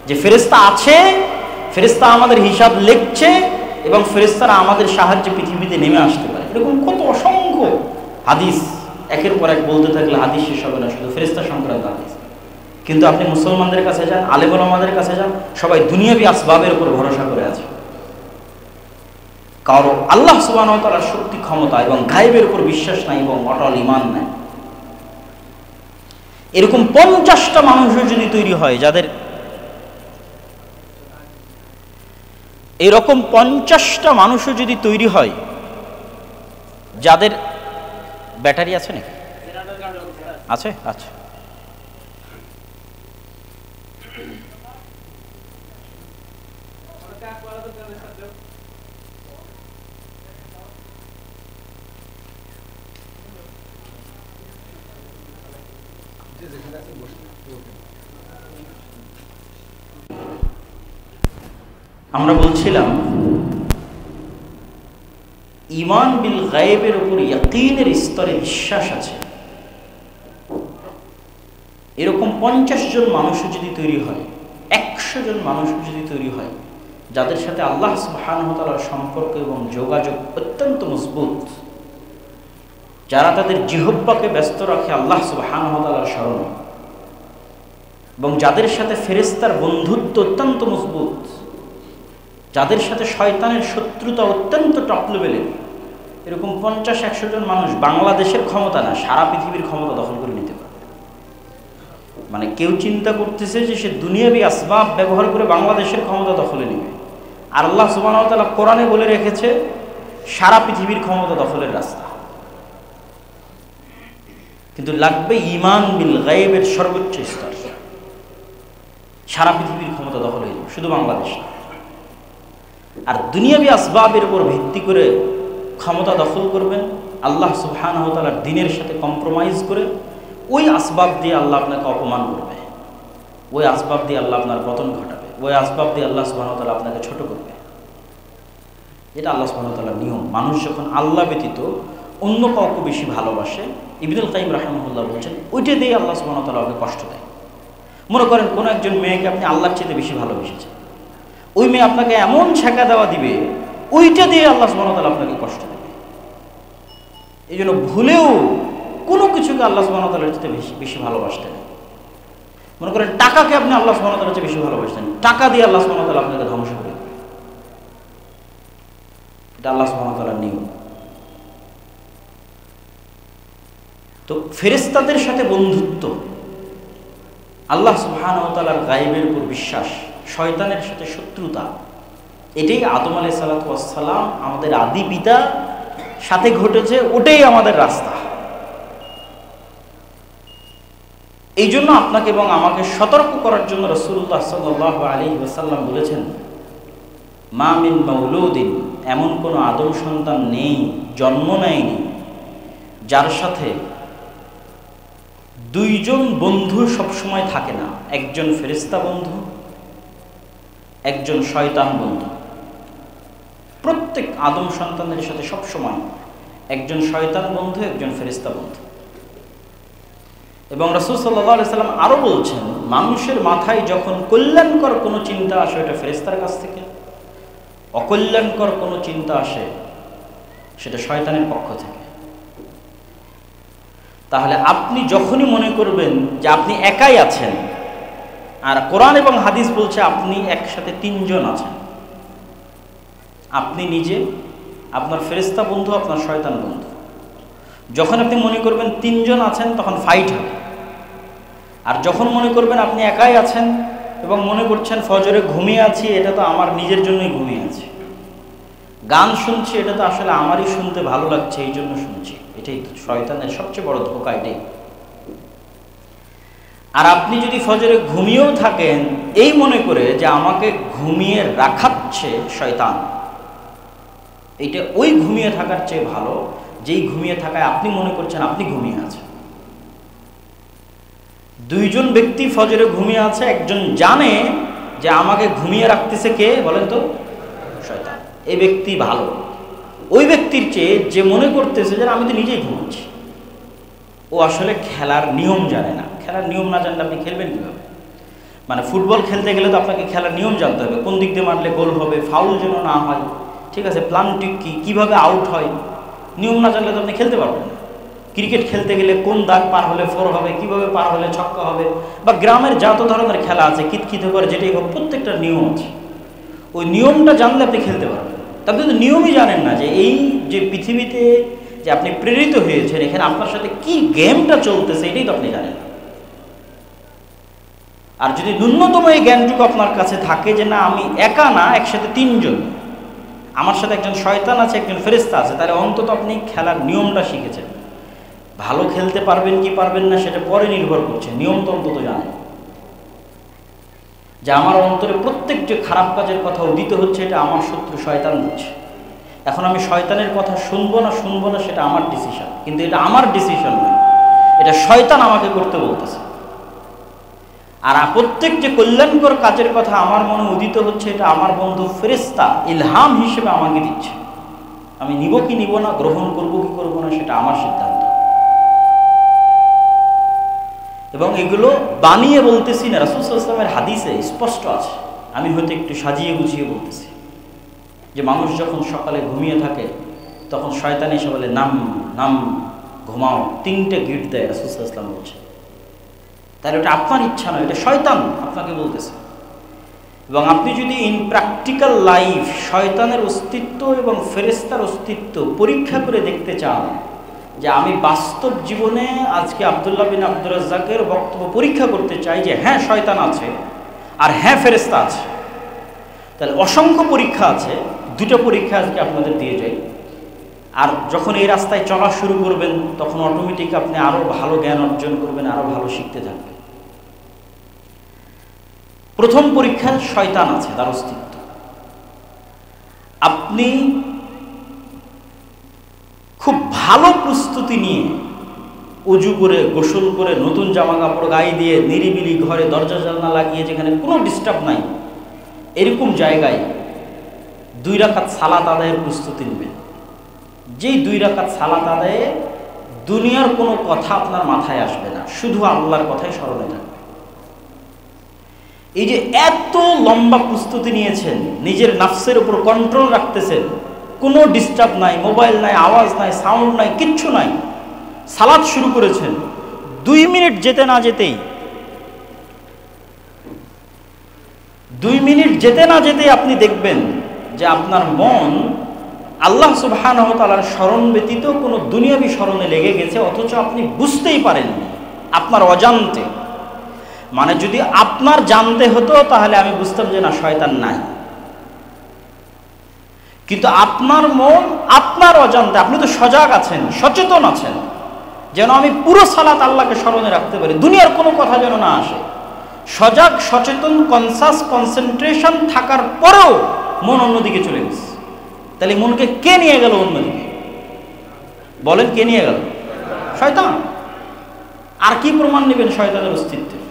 যে ফেরেশতা আছে, ফেরেশতা আমাদের হিসাব লিখছে এবং ফেরেশতারা আমাদের সাহায্যে পৃথিবীতে নেমে আসতে পারে। এরকম কত অসংখ্য হাদিস, একের পর এক বলতে থাকলে হাদিস শেষ হবে না, শুধু ফেরেশতা সংক্রান্ত হাদিস। কিন্তু আপনি মুসলমানদের কাছে যান, আলেম ওলামাদের কাছে যান, সবাই দুনিয়াবি আসবাবের উপর ভরসা করে আছে। কারো আল্লাহ সুবহানাহু ওয়া তাআলার শক্তি, ক্ষমতা এবং গায়েবের উপর বিশ্বাস নাই এবং অটল ঈমান নাই। এরকম 50টা মানুষও যদি তৈরি হয়, যাদের এরকম 50টা মানুষও যদি তৈরি হয় যাদের ব্যাটারি আছে নাকি? আছে, আচ্ছা। আমরা বলছিলাম ঈমান বিল গায়বের উপর ইয়াকিনের স্তরে বিশ্বাস আছে। এরকম 50 জন মানুষও যদি তৈরি হয়, 100 জন মানুষও যদি তৈরি হয়, যাদের সাথে আল্লাহ সুবহানাহু ওয়া তাআলার সম্পর্ক এবং যোগাযোগ অত্যন্ত মজবুত, যারা তাদের জিহ্বাকে ব্যস্ত রাখে আল্লাহ সুবহানাহু ওয়া তাআলার স্মরণে, এবং যাদের সাথে ফেরেশতার বন্ধুত্ব অত্যন্ত মজবুত, যাদের সাথে শয়তানের শত্রুতা অত্যন্ত টপ লেভেলের, এরকম 50-100 জন মানুষ বাংলাদেশের ক্ষমতা না, সারা পৃথিবীর ক্ষমতা দখল করে নিতে পারে। মানে কেউ চিন্তা করতেছে যে সে দুনিয়াবি আসবাব ব্যবহার করে বাংলাদেশের ক্ষমতা দখলে নেবে, আর আল্লাহ সুবহানাহু ওয়া তাআলা কোরআনে বলে রেখেছে সারা পৃথিবীর ক্ষমতা দখলের রাস্তা। কিন্তু লাগবে ঈমান বিল গায়বের সর্বোচ্চ স্তর, সারা পৃথিবীর ক্ষমতা দখল হয়ে যাবে, শুধু বাংলাদেশ না। আর দুনিয়াবি আসবাবের উপর ভিত্তি করে ক্ষমতা দখল করবেন, আল্লাহ সুবহানাহু ওয়া তাআলার দ্বীনের সাথে কম্প্রোমাইজ করে, ওই আসবাব দিয়ে আল্লাহ আপনাকে অপমান করবে, ওই আসবাব দিয়ে আল্লাহ আপনার পতন ঘটাবে, ওই আসবাব দিয়ে আল্লাহ সুবহানাহু ওয়া তাআলা আপনাকে ছোট করবে। এটা আল্লাহ সুবহানাহু ওয়া তাআলার নিয়ম। মানুষ যখন আল্লাহ ব্যতীত অন্য কাউকে বেশি ভালোবাসে, ইবনুল কাইয়িম রাহিমাহুল্লাহ বলছেন, ওইটা দিয়ে আল্লাহ সুবহানাহু ওয়া তাআলা ওকে কষ্ট দেয়। মনে করেন কোনো একজন মেয়েকে আপনি আল্লাহর চেয়ে বেশি ভালোবেসেছেন, ওই মেয়ে আপনাকে এমন ছেঁকা দেওয়া দিবে, ওইটা দিয়ে আল্লাহ সুবহানাহু ওয়া তাআলা আপনাকে কষ্ট দেবে। এই জন্য ভুলেও কোনো কিছুকে আল্লাহ সুবহানাহু ওয়া তাআলার চেয়ে বেশি ভালোবাসতেন। মনে করেন টাকাকে আপনি আল্লাহ সুবহানাহু ওয়া তাআলার চেয়ে বেশি ভালোবাসতেন, টাকা দিয়ে আল্লাহ সুবহানাহু ওয়া তাআলা আপনাকে ধ্বংস করে দেবে। এটা আল্লাহ সুবহানাহু ওয়া তাআলার নিয়ম। তো ফেরেশতাদের সাথে বন্ধুত্ব, আল্লাহ সুবহানাহু ওয়া তাআলার গায়বের উপর বিশ্বাস, শয়তানের সাথে শত্রুতা, এটাই আদম আলাইহিস সালাতু ওয়াস সালাম আমাদের আদি পিতা সাথে ঘটেছে, ওটাই আমাদের রাস্তা। এই জন্য আপনাকে এবং আমাকে সতর্ক করার জন্য রাসূলুল্লাহ সাল্লাল্লাহু আলাইহি ওয়াসাল্লাম বলেছেন, মা মিন মাউলুদিন, এমন কোনো আদম সন্তান নেই, জন্ম নেয়নি, যার সাথে দুইজন বন্ধু সবসময় থাকে না। একজন ফেরেশতা বন্ধু, একজন শয়তান বন্ধু। প্রত্যেক আদম সন্তানের সাথে সবসময় একজন শয়তান বন্ধু, একজন ফেরেশতা বন্ধু। এবং রাসূল সাল্লাল্লাহু আলাইহি সাল্লাম আরো বলছেন, মানুষের মাথায় যখন কল্যাণকর কোনো চিন্তা আসে ওটা ফেরেশতার কাছ থেকে, অকল্যাণকর কোনো চিন্তা আসে সেটা শয়তানের পক্ষ থেকে। তাহলে আপনি যখনই মনে করবেন যে আপনি একাই আছেন, আর কোরআন এবং হাদিস বলছে আপনি একসাথে 3 জন আছেন, আপনি নিজে, আপনার ফেরেশতা বন্ধু, আপনার শয়তান বন্ধু, যখন আপনি মনে করবেন 3 জন আছেন তখন ফাইট হবে। আর যখন মনে করবেন আপনি একাই আছেন এবং মনে করছেন ফজরে ঘুমিয়ে আছি, এটা তো আমার নিজের জন্যই ঘুমিয়ে আছি। গান শুনছি, এটা তো আসলে আমারই শুনতে ভালো লাগছে, এই জন্য শুনছি। এটাই তো শয়তানের সবচেয়ে বড় ধোঁকা, এটাই। আর আপনি যদি ফজরে ঘুমিয়েও থাকেন এই মনে করে যে আমাকে ঘুমিয়ে রাখাচ্ছে শয়তান, এটা ওই ঘুমিয়ে থাকার চেয়ে ভালো যেই ঘুমিয়ে থাকায় আপনি মনে করছেন আপনি ঘুমিয়ে আছেন। দুইজন ব্যক্তি ফজরে ঘুমিয়ে আছে, একজন জানে যে আমাকে ঘুমিয়ে রাখতেছে কে বলেন তো? শয়তান। এই ব্যক্তি ভালো ওই ব্যক্তির চেয়ে যে মনে করতেছে যে আমি তো নিজেই ঘুমাচ্ছি। ও আসলে খেলার নিয়ম জানে না। খেলার নিয়ম না জানলে আপনি খেলবেন কীভাবে? মানে ফুটবল খেলতে গেলে তো আপনাকে খেলার নিয়ম জানতে হবে, কোন দিক দিয়ে মারলে গোল হবে, ফাউল যেন না হয়, ঠিক আছে, প্ল্যানটি কী, কীভাবে আউট হয়, নিয়ম না জানলে তো আপনি খেলতে পারবেন না। ক্রিকেট খেলতে গেলে কোন দাগ পার হলে 4 হবে, কিভাবে পার হলে ছক্কা হবে, বা গ্রামের যত ধরনের খেলা আছে কিতকিত করে যেটাই হোক, প্রত্যেকটা নিয়ম আছে। ওই নিয়মটা জানলে আপনি খেলতে পারবেন। আপনি তো নিয়মই জানেন না যে এই যে পৃথিবীতে যে আপনি প্রেরিত হয়েছেন, এখানে আপনার সাথে কি গেমটা চলতেছে এটাই তো আপনি জানেন না। আর যদি ন্যূনতম এই জ্ঞানটুকু আপনার কাছে থাকে যে না আমি একা না, একসাথে 3 জন, আমার সাথে একজন শয়তান আছে, একজন ফেরেশতা আছে, তাহলে অন্তত আপনি খেলার নিয়মটা শিখেছেন। ভালো খেলতে পারবেন কি পারবেন না সেটা পরে নির্ভর করছে, নিয়ম তো অন্তত জানেন যে আমার অন্তরে প্রত্যেক যে খারাপ কাজের কথা উদিত হচ্ছে এটা আমার শত্রু শয়তান দিচ্ছে। এখন আমি শয়তানের কথা শুনবো না সেটা আমার ডিসিশন, কিন্তু এটা আমার ডিসিশন নয়, এটা শয়তান আমাকে করতে বলতেছে। আর প্রত্যেক যে কল্যাণকর কাজের কথা আমার মনে উদিত হচ্ছে এটা আমার বন্ধু ফেরেশতা ইলহাম হিসেবে আমাকে দিচ্ছে। আমি নিব কি নিব না, গ্রহণ করব কি করব না, সেটা আমার সিদ্ধান্ত। এবং এগুলো বানিয়ে বলতেছি না, রাসূল সাল্লাল্লাহু আলাইহি ওয়াসাল্লামের হাদিসে স্পষ্ট আছে। আমি হয়তো একটু সাজিয়ে গুছিয়ে বলতেছি যে মানুষ যখন সকালে ঘুমিয়ে থাকে তখন শয়তান এসে বলে নাম নাম, ঘুমাও, 3টে গিট দেয়, রাসূল সাল্লাল্লাহু আলাইহি ওয়াসাল্লাম বলছে। তাহলে ওটা আপনার ইচ্ছা নয়, এটা শয়তান আপনাকে বলতেছে। এবং আপনি যদি ইন প্র্যাকটিক্যাল লাইফ শয়তানের অস্তিত্ব এবং ফেরেশতার অস্তিত্ব পরীক্ষা করে দেখতে চান, যে আমি বাস্তব জীবনে আজকে আব্দুল্লাহ বিন আব্দুর রাজ্জাকের বক্তব্য পরীক্ষা করতে চাই যে হ্যাঁ শয়তান আছে আর হ্যাঁ ফেরেশতা আছে, তাহলে অসংখ্য পরীক্ষা আছে। 2টা পরীক্ষা আজকে আপনাদের দিয়ে যাই। আর যখন এই রাস্তায় চলা শুরু করবেন তখন অটোমেটিক আপনি আরও ভালো জ্ঞান অর্জন করবেন, আরও ভালো শিখতে থাকবেন। প্রথম পরীক্ষা, শয়তান আছে, তার অস্তিত্ব। আপনি খুব ভালো প্রস্তুতি নিয়ে উজু করে, গোসল করে, নতুন জামা কাপড় গায়ে দিয়ে, নিরিবিলি ঘরে দরজা জানলা লাগিয়ে, যেখানে কোনো ডিস্টার্ব নাই, এরকম জায়গায় 2 রাকাত সালাত আদায়ের প্রস্তুতি নেবেন। যেই 2 রাকাত সালাত আদায়ে দুনিয়ার কোনো কথা আপনার মাথায় আসবে না, শুধু আল্লাহর কথাই স্মরণে থাকবে। এই যে এত লম্বা প্রস্তুতি নিয়েছেন, নিজের নাফসের উপর কন্ট্রোল রাখতেছেন, কোনো ডিস্টার্ব নাই, মোবাইল নাই, আওয়াজ নাই, সাউন্ড নাই, কিচ্ছু নাই, সালাত শুরু করেছেন, 2 মিনিট যেতে না যেতেই 2 মিনিট যেতে না যেতেই আপনি দেখবেন যে আপনার মন আল্লাহ সুবহানাহু ওয়া তাআলার স্মরণ ব্যতীত কোনো দুনিয়াবি স্মরণে লেগে গেছে, অথচ আপনি বুঝতেই পারেননি, আপনার অজান্তে। মানে যদি আপনার জানতে হতো তাহলে আমি বুঝতাম যে না শয়তান নাই, কিন্তু আপনার মন আপনার অজান্তে, আপনি তো সজাগ আছেন, সচেতন আছেন, যেন আমি পুরো সালাত আল্লাহকে স্মরণে রাখতে পারি, দুনিয়ার কোনো কথা যেন না আসে। সজাগ, সচেতন, কনসাস, কনসেন্ট্রেশন থাকার পরেও মন অন্যদিকে চলে গেছে। তাহলে মনকে কে নিয়ে গেল অন্যদিকে? বলেন, কে নিয়ে গেল? শয়তান। আর কি প্রমাণ নেবেন শয়তানের অস্তিত্বের?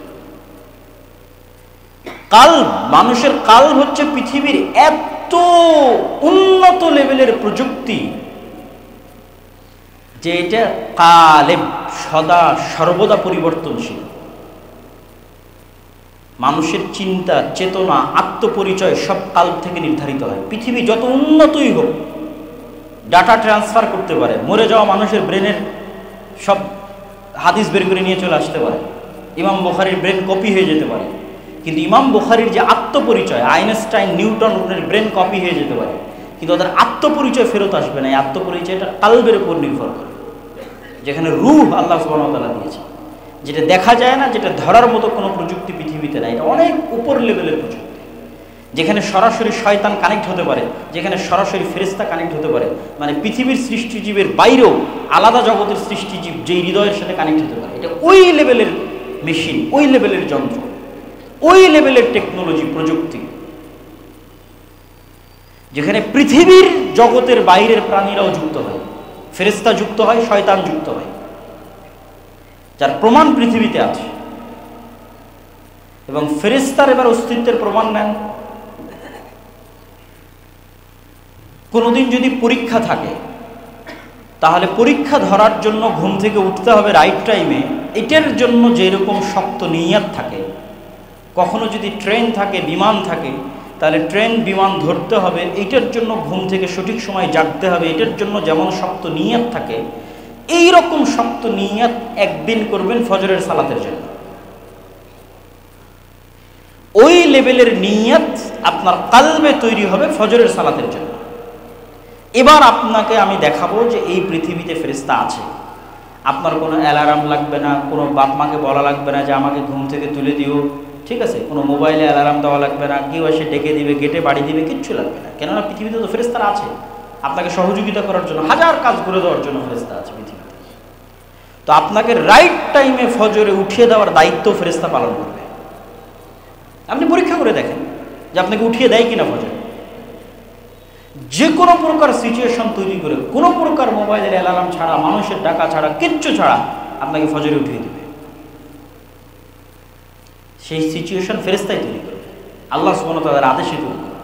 কাল্ব, মানুষের কাল্ব হচ্ছে পৃথিবীর এত উন্নত লেভেলের প্রযুক্তি যে এটা কালেব, সদা সর্বদা পরিবর্তনশীল। মানুষের চিন্তা, চেতনা, আত্মপরিচয় সব কাল্ব থেকে নির্ধারিত হয়। পৃথিবী যত উন্নতই হোক, ডাটা ট্রান্সফার করতে পারে, মরে যাওয়া মানুষের ব্রেনের সব হাদিস বের করে নিয়ে চলে আসতে পারে, ইমাম বুখারীর ব্রেন কপি হয়ে যেতে পারে, কিন্তু ইমাম বুখারীর যে আত্মপরিচয়, আইনস্টাইন, নিউটনের ব্রেন কপি হয়ে যেতে পারে, কিন্তু ওদের আত্মপরিচয় ফেরত আসবে না। এই আত্মপরিচয়টা কাল্বের উপর নির্ভর করে, যেখানে রূহ আল্লাহ সুবহানাহু ওয়া তাআলা দিয়েছে। যেটা দেখা যায় না, যেটা ধরার মতো কোনো প্রযুক্তি পৃথিবীতে নাই। এটা অনেক উপর লেভেলের প্রযুক্তি, যেখানে সরাসরি শয়তান কানেক্ট হতে পারে, যেখানে সরাসরি ফেরেশতা কানেক্ট হতে পারে, মানে পৃথিবীর সৃষ্টিজীবের বাইরেও আলাদা জগতের সৃষ্টিজীব যেই হৃদয়ের সাথে কানেক্ট হতে পারে। এটা ওই লেভেলের মেশিন, ওই লেভেলের যন্ত্র, ওই লেভেলের টেকনোলজি, প্রযুক্তি, যেখানে পৃথিবীর জগতের বাইরের প্রাণীরাও যুক্ত হয়, ফেরেশতা যুক্ত হয়, শয়তান যুক্ত হয়, যার প্রমাণ পৃথিবীতে আছে। এবং ফেরেশতার এবার অস্তিত্বের প্রমাণ নেন। কোনোদিন যদি পরীক্ষা থাকে, তাহলে পরীক্ষা ধরার জন্য ঘুম থেকে উঠতে হবে রাইট টাইমে, এটার জন্য যেরকম শক্ত নিয়ত থাকে। কখনো যদি ট্রেন থাকে, বিমান থাকে, তাহলে ট্রেন বিমান ধরতে হবে, এটার জন্য ঘুম থেকে সঠিক সময় জাগতে হবে, এটার জন্য যেমন শক্ত নিয়ত থাকে, এই রকম শক্ত নিয়ত একদিন করবেন ফজরের সালাতের জন্য। ওই লেভেলের নিয়ত আপনার কালবে তৈরি হবে ফজরের সালাতের জন্য। এবার আপনাকে আমি দেখাবো যে এই পৃথিবীতে ফেরেশতা আছে। আপনার কোনো অ্যালার্ম লাগবে না, কোনো বাপ মাকে বলা লাগবে না যে আমাকে ঘুম থেকে তুলে দিও, ঠিক আছে? কোনো মোবাইলে অ্যালার্ম দেওয়া লাগবে না, কেউ এসে ডেকে দিবে, গেটে বাড়ি দিবে, কিচ্ছু লাগবে না। কেননা পৃথিবীতে তো ফেরেশতারা আছে আপনাকে সহযোগিতা করার জন্য, হাজার কাজ করে দেওয়ার জন্য ফেরেশতা আছে পৃথিবীতে। তো আপনাকে রাইট টাইমে ফজরে উঠিয়ে দেওয়ার দায়িত্ব ফেরেশতা পালন করবে। আপনি পরীক্ষা করে দেখেন যে আপনাকে উঠিয়ে দেয় কিনা ফজরে। যে কোনো প্রকার সিচুয়েশন তৈরি করে, কোনো প্রকার মোবাইলের অ্যালার্ম ছাড়া, মানুষের ডাকা ছাড়া, কিচ্ছু ছাড়া আপনাকে ফজরে উঠিয়ে দেবে। সেই সিচুয়েশন ফেরেশতাই তৈরি করবে, আল্লাহ সুবহানাহু ওয়া তাআলার আদেশে তৈরি করবে।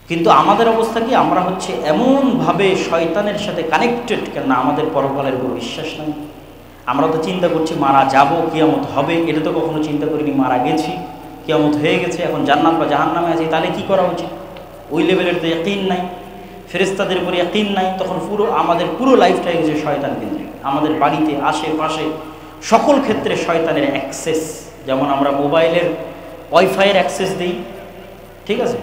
কিন্তু আমাদের অবস্থা কি? আমরা হচ্ছে এমনভাবে শয়তানের সাথে কানেক্টেড, কেন আমাদের পরকালের উপর বিশ্বাস নাই। আমরা তো চিন্তা করছি মারা যাব, কিয়ামত হবে, এটা তো কখনো চিন্তা করিনি। মারা গেছি, কিয়ামত হয়ে গেছে, এখন জান্নাত বা জাহান্নামে আছি, তাহলে কি করা উচিত? ওই লেভেলের তো ইয়াকিন নাই, ফেরেশতাদের উপর ইয়াকিন নাই। তখন আমাদের পুরো লাইফটা হয়ে গেছে শয়তান কেন্দ্রিক। আমাদের বাড়িতে, আশেপাশে, সকল ক্ষেত্রে শয়তানের অ্যাক্সেস। যেমন আমরা মোবাইলের ওয়াইফাইয়ের অ্যাক্সেস দিই, ঠিক আছে?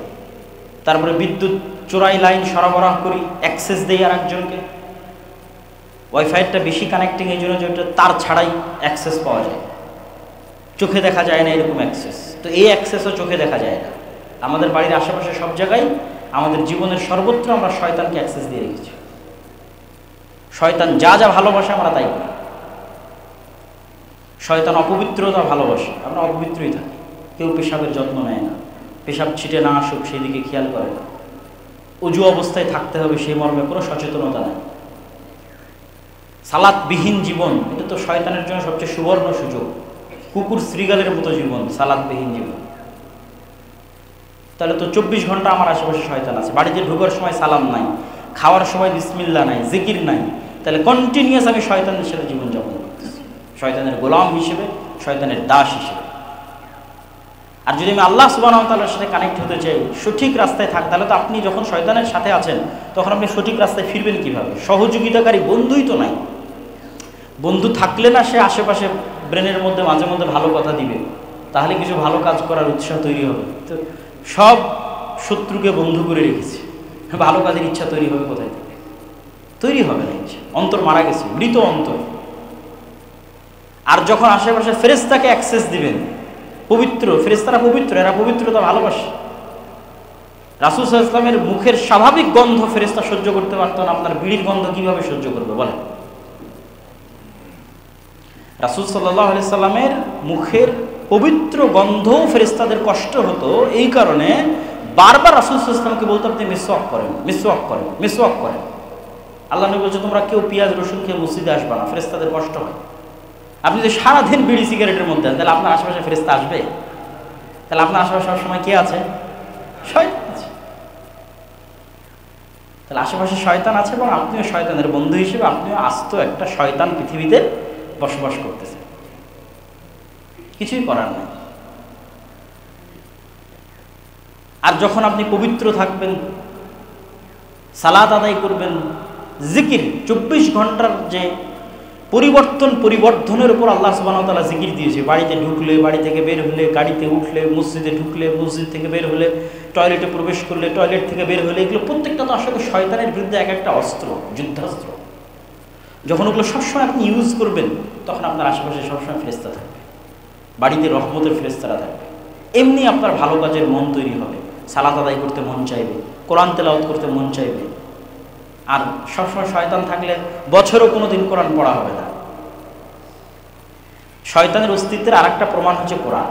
তারপরে বিদ্যুৎ চোরাই লাইন সরবরাহ করি, অ্যাক্সেস দেই আর একজনকে। ওয়াইফাইটা বেশি কানেক্টিং এই জন্য যে ওটা তার ছাড়াই অ্যাক্সেস পাওয়া যায়, চোখে দেখা যায় না এরকম অ্যাক্সেস। তো এই অ্যাক্সেসও চোখে দেখা যায় না। আমাদের বাড়ির আশেপাশে সব জায়গায়, আমাদের জীবনের সর্বত্র আমরা শয়তানকে অ্যাক্সেস দিয়ে রেখেছি। শয়তান যা যা ভালোবাসে আমরা তাই করি। শয়তান অপবিত্রতা ভালোবাসে, আমরা অপবিত্রই থাকি। কেউ পেশাবের যত্ন নেয় না, পেশাব ছিটে না আসুক সেই দিকে খেয়াল করে না। অজু অবস্থায় থাকতে হবে সেই মর্মে কোনো সচেতনতা নেই। সালাতবিহীন জীবন, এটা তো শয়তানের জন্য সবচেয়ে সুবর্ণ সুযোগ। কুকুর শ্রীগালের মতো জীবন, সালাতবিহীন জীবন। তাহলে তো 24 ঘন্টা আমার আশেপাশে শয়তান আছে। বাড়িতে ঢোকার সময় সালাম নাই, খাওয়ার সময় বিসমিল্লাহ নাই, জিকির নাই, তাহলে কন্টিনিউয়াস আমি শয়তানের সাথে জীবনযাপন করতেছি, শয়তানের গোলাম হিসেবে, শয়তানের দাস হিসেবে। আর যদি আমি আল্লাহ সুবহানাহু ওয়া তাআলার সাথে কানেক্ট হতে চাই, সঠিক রাস্তায় থাক, তাহলে তো আপনি যখন শয়তানের সাথে আছেন তখন আপনি সঠিক রাস্তায় ফিরবেন কিভাবে? সহযোগিতাকারী বন্ধুই তো নাই। বন্ধু থাকলে না সে আশেপাশে ব্রেনের মধ্যে মাঝে মধ্যে ভালো কথা দিবে, তাহলে কিছু ভালো কাজ করার উৎসাহ তৈরি হবে। তো সব শত্রুকে বন্ধু করে রেখেছি, ভালো কাজের ইচ্ছা তৈরি হবে কোথায় থেকে? তৈরি হবে না ইচ্ছা, অন্তর মারা গেছে, মৃত অন্তর। আর যখন আশেপাশে ফেরেশতাকে অ্যাক্সেস দিবেন, পবিত্র ফেরেশতারা পবিত্র, এরা পবিত্রতা ভালোবাসে। রাসূল সাল্লাল্লাহু আলাইহি ওয়াসাল্লামের মুখের স্বাভাবিক গন্ধ ফেরেশতা সহ্য করতে পারত না, আপনার বিড়ির গন্ধ কিভাবে সহ্য করবে বলেন? রাসূল সাল্লাল্লাহু আলাইহি ওয়াসাল্লামের মুখের পবিত্র গন্ধ ফেরেশতাদের কষ্ট হতো, এই কারণে বারবার রাসূল সাল্লাল্লাহু আলাইহি ওয়াসাল্লামকে বলতো আপনি মিসওয়াক করেন, মিসওয়াক করেন, মিসওয়াক করেন। আল্লাহ নবী বলছে তোমরা কেউ পেঁয়াজ রসুন খেয়ে মসজিদে আসবে না, ফেরেশতাদের কষ্ট হয়। আপনি যদি সারাদিন বিড়ি সিগারেটের মধ্যে তাহলে আপনার আশেপাশে ফেরেশতা আসবে? তাহলে আপনার আশেপাশে সবসময় কে আছে? শয়তান আছে। তাহলে আশেপাশে শয়তান আছে এবং আপনিও শয়তানের বন্ধু হিসেবে আপনিও আস্ত একটা শয়তান পৃথিবীতে বসবাস করতেছেন, কিছুই করার নেই। আর যখন আপনি পবিত্র থাকবেন, সালাত আদায় করবেন, জিকির 24 ঘন্টার যে পরিবর্ধনের উপর আল্লাহ সুবহানাহু ওয়া তাআলা জিকির দিয়েছে। বাড়িতে ঢুকলে, বাড়ি থেকে বের হলে, গাড়িতে উঠলে, মসজিদে ঢুকলে, মসজিদ থেকে বের হলে, টয়লেটে প্রবেশ করলে, টয়লেট থেকে বের হলে, এগুলো প্রত্যেকটা তো আসলে শয়তানের বিরুদ্ধে এক একটা অস্ত্র, যুদ্ধাস্ত্র। যখন ওগুলো সবসময় আপনি ইউজ করবেন, তখন আপনার আশেপাশে সবসময় ফেরেশতা থাকবে, বাড়িতে রহমতের ফেরেশতারা থাকবে। এমনি আপনার ভালো কাজের মন তৈরি হবে, সালাত আদায় করতে মন চাইবে, কোরআন তেলাওয়াত করতে মন চাইবে। আর সবসময় শয়তান থাকলে বছরও কোনো দিন কোরআন পড়া হবে না। শয়তানের অস্তিত্বের আরেকটা প্রমাণ হচ্ছে কোরআন।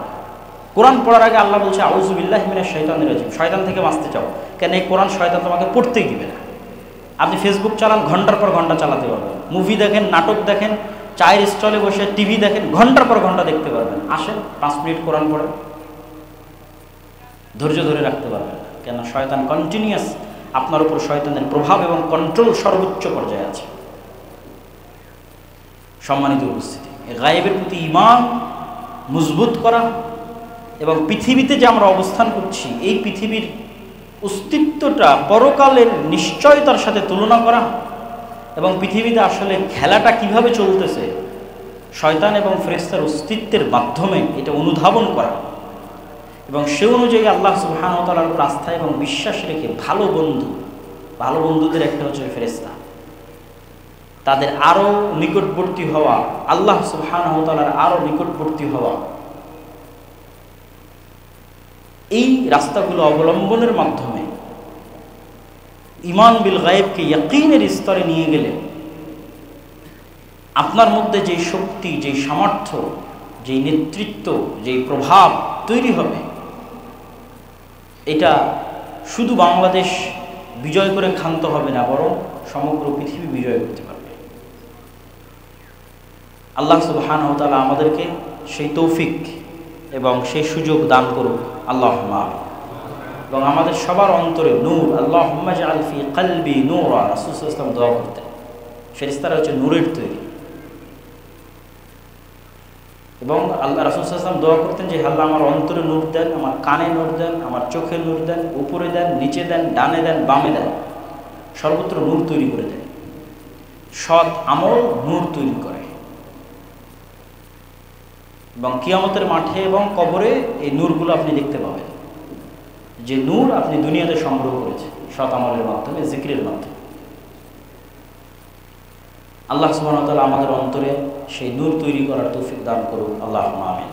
কোরআন পড়ার আগে আল্লাহ বলছে আউযু বিল্লাহি মিনাশ শাইতানির রাজিম, শয়তান থেকে বাঁচতে চাও। কেন? এই কোরআন শয়তান তোমাকে পড়তেই দিবে না। আপনি ফেসবুক চালান, ঘন্টার পর ঘন্টা চালাতে পারবেন। মুভি দেখেন, নাটক দেখেন, চায়ের স্টলে বসে টিভি দেখেন, ঘন্টার পর ঘন্টা দেখতে পারবেন। আসেন 5 মিনিট কোরআন পড়ে, ধৈর্য ধরে রাখতে পারবেন না। কেন? শয়তান কন্টিনিউয়াস, আপনার উপর শয়তানের প্রভাব এবং কন্ট্রোল সর্বোচ্চ পর্যায়ে আছে। সম্মানিত উপস্থিতি, গায়েবের প্রতি ঈমান মজবুত করা এবং পৃথিবীতে যে আমরা অবস্থান করছি, এই পৃথিবীর অস্তিত্বটা পরকালের নিশ্চয়তার সাথে তুলনা করা এবং পৃথিবীতে আসলে খেলাটা কিভাবে চলতেছে শয়তান এবং ফেরেশতার অস্তিত্বের মাধ্যমে এটা অনুধাবন করা এবং সে অনুযায়ী আল্লাহ সুবহানাহু ওয়া তাআলার উপর আস্থা এবং বিশ্বাস রেখে ভালো বন্ধুদের একটা হচ্ছে ফেরেশতা, তাদের আরও নিকটবর্তী হওয়া, আল্লাহ সুবহানাহু ওয়া তাআলার আরও নিকটবর্তী হওয়া, এই রাস্তাগুলো অবলম্বনের মাধ্যমে ঈমান বিল গায়েবকে ইয়াকিনের স্তরে নিয়ে গেলে আপনার মধ্যে যেই শক্তি, যেই সামর্থ্য, যেই নেতৃত্ব, যেই প্রভাব তৈরি হবে, এটা শুধু বাংলাদেশ বিজয় করে ক্ষান্ত হবে না, বরং সমগ্র পৃথিবী বিজয় করতে পারবে। আল্লাহ সুবহানাহু ওয়া তাআলা আমাদেরকে সেই তৌফিক এবং সেই সুযোগ দান করুক, আল্লাহুম্মা আমিন। এবং আমাদের সবার অন্তরে নূর, আল্লাহুম্মা জাআল ফি কলবি নূরা, রাসূল সাল্লাল্লাহু আলাইহি ওয়াসাল্লাম দোয়া করতেন। ফেরেশতারা হচ্ছে নূরের তৈরি এবং আল্লাহ রাসূল সাল্লাল্লাহু আলাইহি ওয়াসাল্লাম দোয়া করতেন যে আল্লাহ আমার অন্তরে নূর দেন, আমার কানে নূর দেন, আমার চোখে নূর দেন, উপরে দেন, নিচে দেন, ডানে দেন, বামে দেন, সর্বত্র নূর তৈরি করে দেন। সৎ আমল নূর তৈরি করে এবং কিয়ামতের মাঠে এবং কবরে এই নূরগুলো আপনি দেখতে পাবেন, যে নূর আপনি দুনিয়াতে সংগ্রহ করেছেন সৎ আমলের মাধ্যমে, জিকিরের মাধ্যমে। আল্লাহ সুবহানাহু ওয়া তাআলা আমাদের অন্তরে সেই নূর তৈরি করার তৌফিক দান করুন, আল্লাহুম্মা আমিন।